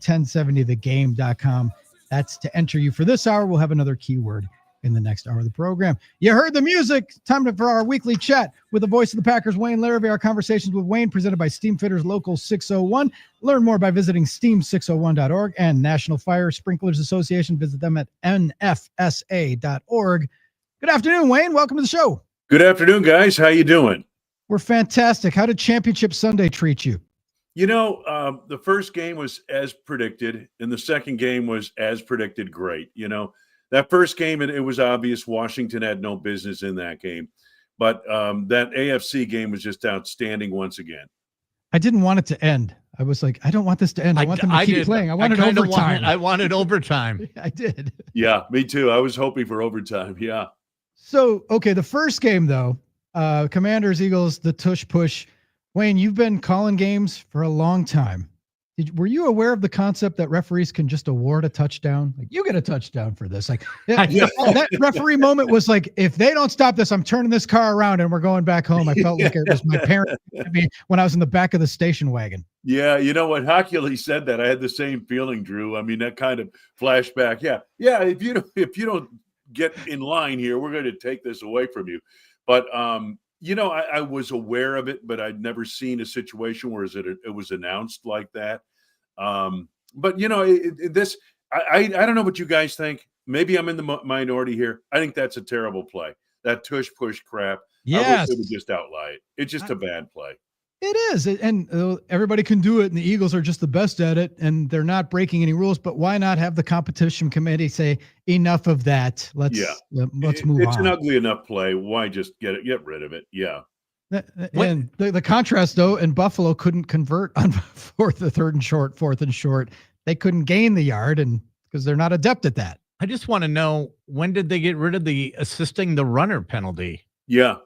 1070thegame.com. That's to enter you for this hour. We'll have another keyword in the next hour of the program. You heard the music. Time for our weekly chat with the voice of the Packers, Wayne Larrivee. Our conversations with Wayne presented by Steam Fitters Local 601. Learn more by visiting steam601.org and National Fire Sprinklers Association. Visit them at nfsa.org. Good afternoon, Wayne. Welcome to the show. Good afternoon, guys. How you doing? We're fantastic. How did Championship Sunday treat you? You know, the first game was as predicted, and the second game was as predicted great. You know, that first game, it was obvious Washington had no business in that game. But that AFC game was just outstanding once again. I didn't want it to end. I was like, I don't want this to end. I want them to keep playing. I wanted overtime. I wanted overtime. I did. Yeah, me too. I was hoping for overtime. Yeah. So, okay, the first game, though, Commanders, Eagles, the tush push. Wayne, you've been calling games for a long time. Were you aware of the concept that referees can just award a touchdown? Like, you get a touchdown for this. Like, that referee moment was like, if they don't stop this, I'm turning this car around and we're going back home. I felt like it was my parents when I was in the back of the station wagon. Yeah, you know what? Hockey said that. I had the same feeling, Drew. I mean, that kind of flashback. Yeah. If you don't get in line here, we're going to take this away from you. But you know, I was aware of it, but I'd never seen a situation where it was announced like that. But you know, I don't know what you guys think. Maybe I'm in the minority here. I think that's a terrible play. That tush push crap. Yes. I wish they would just outlie it. It's just a bad play. It is. And everybody can do it. And the Eagles are just the best at it. And they're not breaking any rules. But why not have the competition committee say, enough of that? Let's move on. It's an ugly enough play. Why just get rid of it? Yeah. And the contrast, though, and Buffalo couldn't convert on third and short. They couldn't gain the yard, and because they're not adept at that. I just want to know, when did they get rid of the assisting the runner penalty? Yeah.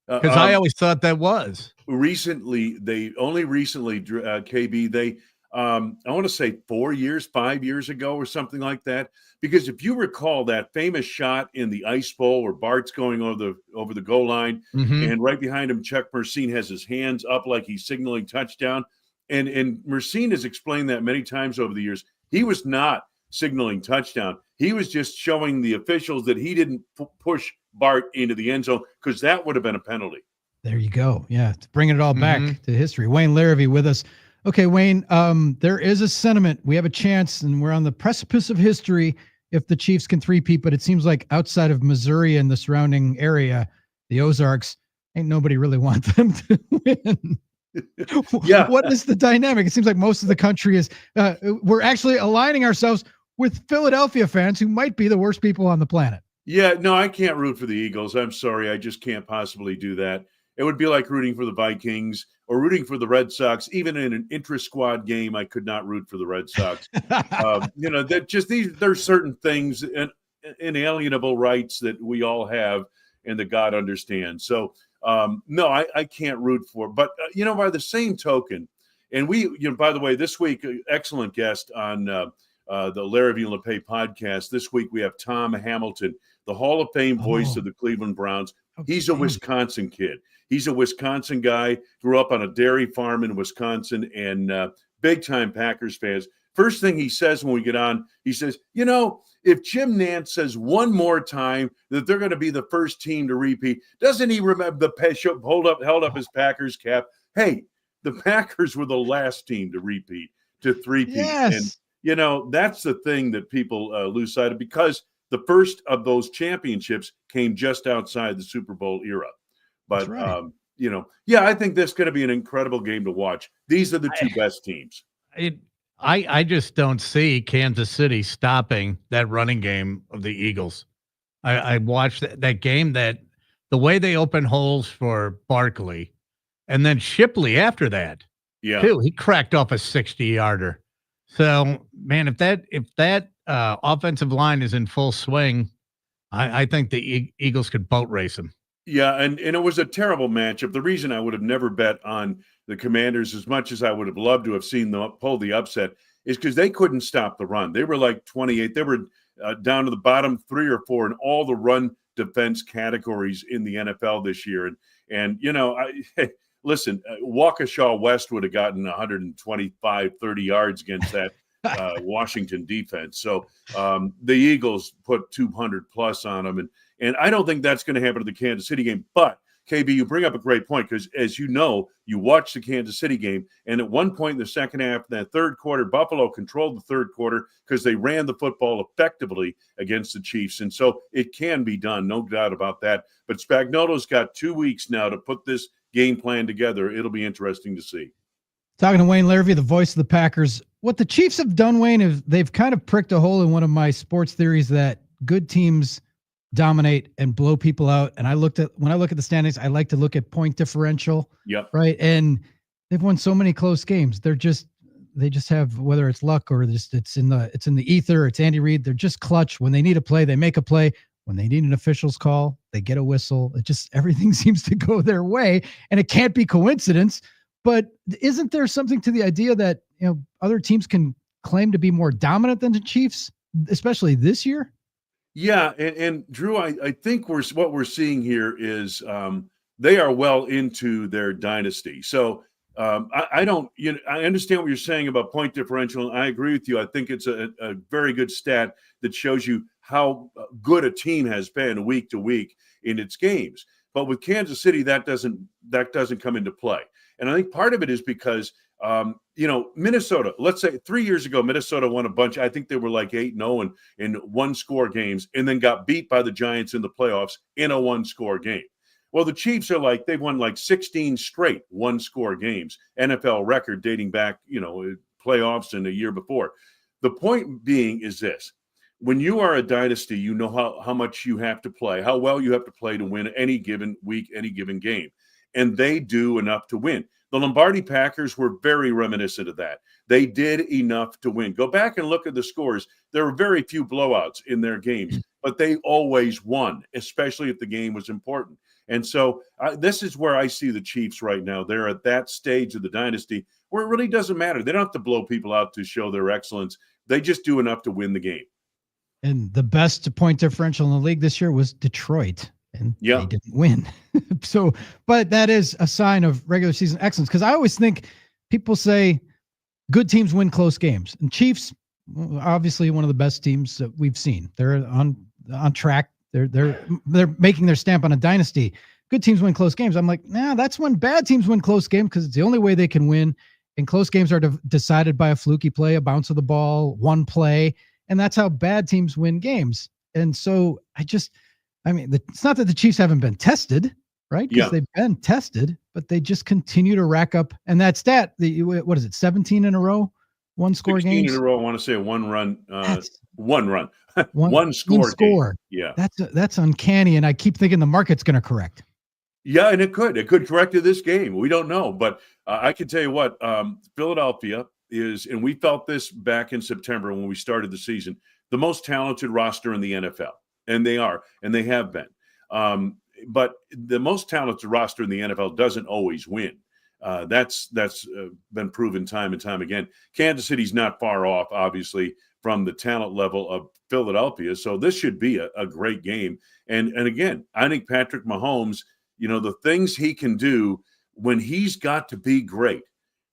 Because I always thought that was. KB, they I want to say 5 years ago or something like that. Because if you recall that famous shot in the Ice Bowl where Bart's going over the goal line, and right behind him, Chuck Mercine has his hands up like he's signaling touchdown. And Mercine has explained that many times over the years. He was not signaling touchdown. He was just showing the officials that he didn't push Bart into the end zone, because that would have been a penalty. There you go. Yeah, to bring it all back to history. Wayne Larrivee with us. Okay, Wayne, there is a sentiment. We have a chance, and we're on the precipice of history if the Chiefs can three-peat, but it seems like outside of Missouri and the surrounding area, the Ozarks, ain't nobody really want them to win. Yeah. What is the dynamic? It seems like most of the country is we're actually aligning ourselves with Philadelphia fans who might be the worst people on the planet. Yeah, no, I can't root for the Eagles. I'm sorry. I just can't possibly do that. It would be like rooting for the Vikings or rooting for the Red Sox. Even in an intra-squad game, I could not root for the Red Sox. You know, that just there's certain things and inalienable rights that we all have and that God understands. So, no, I can't root for. But, you know, by the same token, and by the way, this week, excellent guest on the Larrivee and LePay podcast. This week, we have Tom Hamilton, the Hall of Fame voice of the Cleveland Browns. He's a Wisconsin kid. He's a Wisconsin guy, grew up on a dairy farm in Wisconsin, and big-time Packers fans. First thing he says when we get on, he says, you know, if Jim Nantz says one more time that they're going to be the first team to repeat, doesn't he remember held up his Packers cap? Hey, the Packers were the last team to repeat, to three-peat. Yes. And, you know, that's the thing that people lose sight of, because the first of those championships came just outside the Super Bowl era. But, right. you know, yeah, I think this is going to be an incredible game to watch. These are the two best teams. I just don't see Kansas City stopping that running game of the Eagles. I watched that game, that the way they opened holes for Barkley, and then Shipley after that. Yeah. Too, he cracked off a 60-yarder. So, man, if that offensive line is in full swing, I think the Eagles could boat race them. Yeah, and it was a terrible matchup. The reason I would have never bet on the Commanders, as much as I would have loved to have seen them pull the upset, is because they couldn't stop the run. They were like 28. They were down to the bottom 3 or 4 in all the run defense categories in the NFL this year. And you know, listen, Waukesha West would have gotten 125, 30 yards against that Washington defense. So the Eagles put 200 plus on them. And I don't think that's going to happen to the Kansas City game. But, KB, you bring up a great point because, as you know, you watched the Kansas City game, and at one point in the second half, that third quarter, Buffalo controlled the third quarter because they ran the football effectively against the Chiefs. And so it can be done, no doubt about that. But Spagnuolo's got 2 weeks now to put this game plan together. It'll be interesting to see. Talking to Wayne Larrivee, the voice of the Packers. What the Chiefs have done, Wayne, is they've kind of pricked a hole in one of my sports theories that good teams dominate and blow people out. And when I look at the standings, I like to look at point differential. Yep. Right. And they've won so many close games. They just have, whether it's luck or just it's in the ether, it's Andy Reid. They're just clutch. When they need a play, they make a play. When they need an official's call, they get a whistle. Everything seems to go their way, and it can't be coincidence. But isn't there something to the idea that, other teams can claim to be more dominant than the Chiefs, especially this year? Yeah, and Drew, I think what we're seeing here is they are well into their dynasty. So I understand what you're saying about point differential, and I agree with you. I think it's a very good stat that shows you how good a team has been week to week in its games. But with Kansas City, that doesn't come into play. And I think part of it is because Minnesota, let's say 3 years ago, Minnesota won a bunch. I think they were like 8-0 in one-score games, and then got beat by the Giants in the playoffs in a one-score game. Well, the Chiefs are they've won 16 straight one-score games, NFL record dating back, playoffs and a year before. The point being is this. When you are a dynasty, you know how much you have to play, how well you have to play to win any given week, any given game. And they do enough to win. The Lombardi Packers were very reminiscent of that. They did enough to win. Go back and look at the scores. There were very few blowouts in their games, but they always won, especially if the game was important. And so this is where I see the Chiefs right now. They're at that stage of the dynasty where it really doesn't matter. They don't have to blow people out to show their excellence. They just do enough to win the game. And the best point differential in the league this year was Detroit. And they didn't win. But that is a sign of regular season excellence. Because I always think people say good teams win close games. And Chiefs, obviously one of the best teams that we've seen. They're on track. They're making their stamp on a dynasty. Good teams win close games. I'm like, nah, that's when bad teams win close games because it's the only way they can win. And close games are decided by a fluky play, a bounce of the ball, one play. And that's how bad teams win games. And so it's not that the Chiefs haven't been tested, right? Because they've been tested, but they just continue to rack up. And that stat, what is it, 17 in a row? One-score games? 16 in a row. I want to say one run. One score. Yeah. That's uncanny. And I keep thinking the market's going to correct. Yeah, and it could correct to this game. We don't know. But I can tell you what, Philadelphia is, and we felt this back in September when we started the season, the most talented roster in the NFL. And they are, and they have been. But the most talented roster in the NFL doesn't always win. That's been proven time and time again. Kansas City's not far off, obviously, from the talent level of Philadelphia. So this should be a great game. And again, I think Patrick Mahomes, the things he can do when he's got to be great.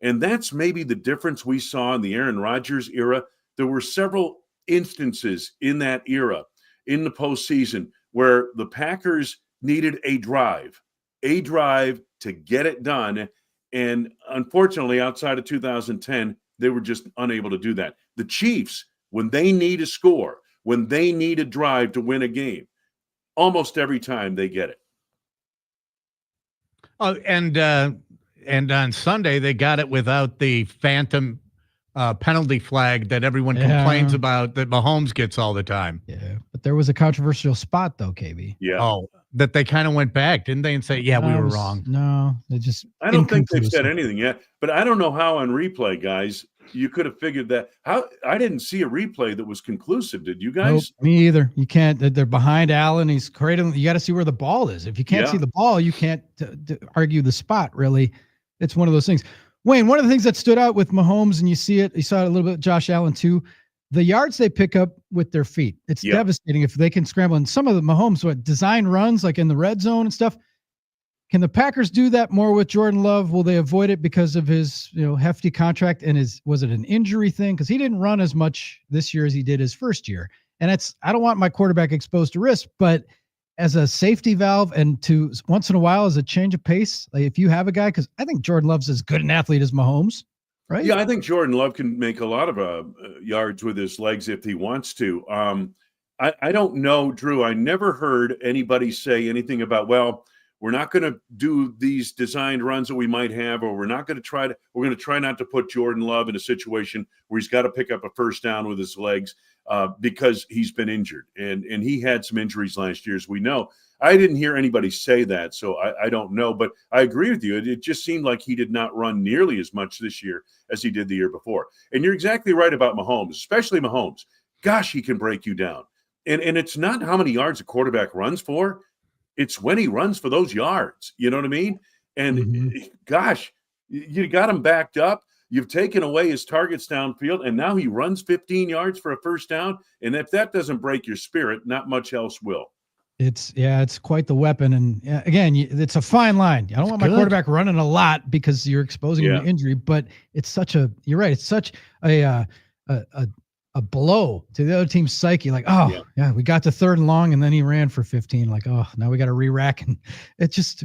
And that's maybe the difference we saw in the Aaron Rodgers era. There were several instances in that era in the postseason where the Packers needed a drive to get it done. And unfortunately, outside of 2010, they were just unable to do that. The Chiefs, when they need a score, when they need a drive to win a game, almost every time they get it. Oh, and on Sunday, they got it without the phantom penalty flag that everyone complains about that Mahomes gets all the time. Yeah, but there was a controversial spot though, KB. Yeah. Oh, that they kind of went back, didn't they, and say, we were wrong. No, they just. I don't think they've said anything yet, but I don't know how on replay, guys, you could have figured that. How I didn't see a replay that was conclusive. Did you guys? Nope, me either. You can't. They're behind Allen. He's creating. You got to see where the ball is. If you can't see the ball, you can't argue the spot. Really, it's one of those things. Wayne, one of the things that stood out with Mahomes, and you saw it a little bit, Josh Allen too, the yards they pick up with their feet. It's devastating if they can scramble. And some of the Mahomes, design runs like in the red zone and stuff, Can the Packers do that more with Jordan Love? Will they avoid it because of his, hefty contract and was it an injury thing? Because he didn't run as much this year as he did his first year. And I don't want my quarterback exposed to risk, but as a safety valve and to once in a while as a change of pace, like if you have a guy, because I think Jordan Love's as good an athlete as Mahomes, right? Yeah, I think Jordan Love can make a lot of yards with his legs if he wants to. I don't know, Drew. I never heard anybody say anything about, well, we're not going to do these designed runs that we might have, or we're going to try not to put Jordan Love in a situation where he's got to pick up a first down with his legs because he's been injured. And he had some injuries last year, as we know. I didn't hear anybody say that, so I don't know. But I agree with you. It just seemed like he did not run nearly as much this year as he did the year before. And you're exactly right about Mahomes, especially Mahomes. Gosh, he can break you down. And it's not how many yards a quarterback runs for. It's when he runs for those yards. You know what I mean? And gosh, you got him backed up. You've taken away his targets downfield, and now he runs 15 yards for a first down. And if that doesn't break your spirit, not much else will. It's quite the weapon. And again, it's a fine line. I don't want my quarterback running a lot because you're exposing him to injury, but you're right. It's such a blow to the other team's psyche. Like, we got to 3rd and long and then he ran for 15. Like, now we got to re-rack. And it just,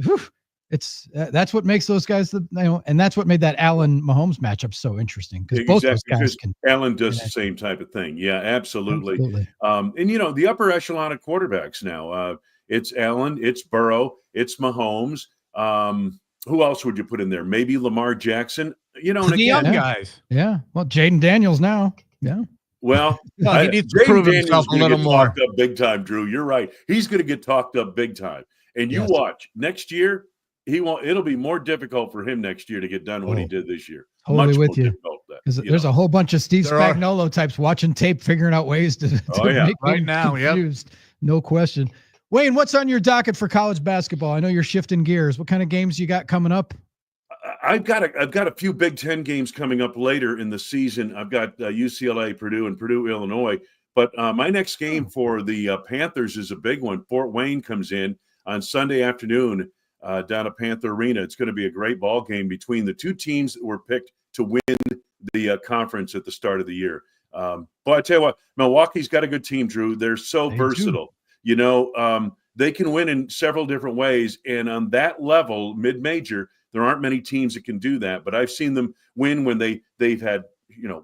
that's what makes those guys, and that's what made that Allen Mahomes matchup so interesting. Because both those guys Allen does the same type of thing. Yeah, absolutely. And the upper echelon of quarterbacks now, it's Allen, it's Burrow, it's Mahomes. Who else would you put in there? Maybe Lamar Jackson, and the young guys. Yeah. Well, Jaden Daniels now. Yeah. Well, he needs to prove himself a little more. Talked up big time, Drew. You're right. He's going to get talked up big time. And you watch next year, it'll be more difficult for him next year to get done what he did this year. Totally with you. Because there's a whole bunch of Steve Spagnuolo types watching tape, figuring out ways to make right now. Confused. No question. Wayne, what's on your docket for college basketball? I know you're shifting gears. What kind of games you got coming up? I've got a few Big Ten games coming up later in the season. I've got UCLA, Purdue, and Purdue, Illinois. But my next game for the Panthers is a big one. Fort Wayne comes in on Sunday afternoon down at Panther Arena. It's going to be a great ball game between the two teams that were picked to win the conference at the start of the year. But I tell you what, Milwaukee's got a good team, Drew. They're so versatile. They can win in several different ways. And on that level, mid-major, there aren't many teams that can do that. But I've seen them win when they've had,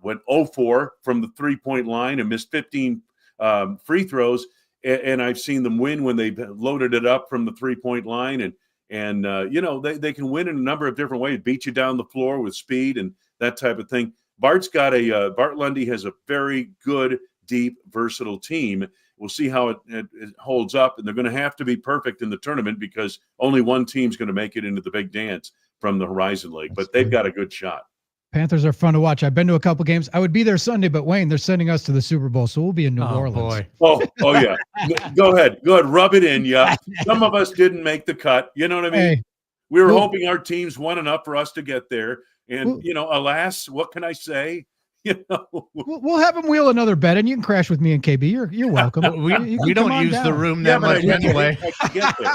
went 0-4 from the three-point line and missed 15 free throws. And I've seen them win when they've loaded it up from the three-point line. And they can win in a number of different ways, beat you down the floor with speed and that type of thing. Bart Lundy has a very good, deep, versatile team. We'll see how it holds up, and they're going to have to be perfect in the tournament because only one team's going to make it into the big dance from the Horizon League, but they've got a good shot. Panthers are fun to watch. I've been to a couple games. I would be there Sunday, but Wayne, they're sending us to the Super Bowl, so we'll be in New Orleans. Boy. Oh, yeah. Go ahead, rub it in. Yeah, some of us didn't make the cut. You know what I mean? Hey, we were hoping our teams won enough for us to get there, and alas, what can I say? We'll have him wheel another bet, and you can crash with me and KB. You're welcome. We don't use the room that much anyway. Get there,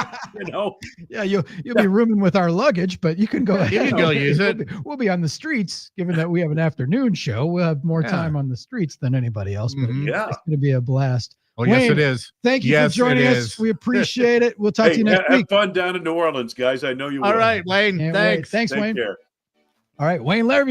Yeah, you'll be rooming with our luggage, but you can go ahead. You can go use it. We'll be on the streets, given that we have an afternoon show. We'll have more time on the streets than anybody else. But it's going to be a blast. Oh, Wayne, yes, it is. Thank you for joining us. We appreciate it. We'll talk to you next week. Have fun down in New Orleans, guys. I know you will. All right, Wayne. Thanks. Thanks, Take Wayne. Care. All right, Wayne Larrivee.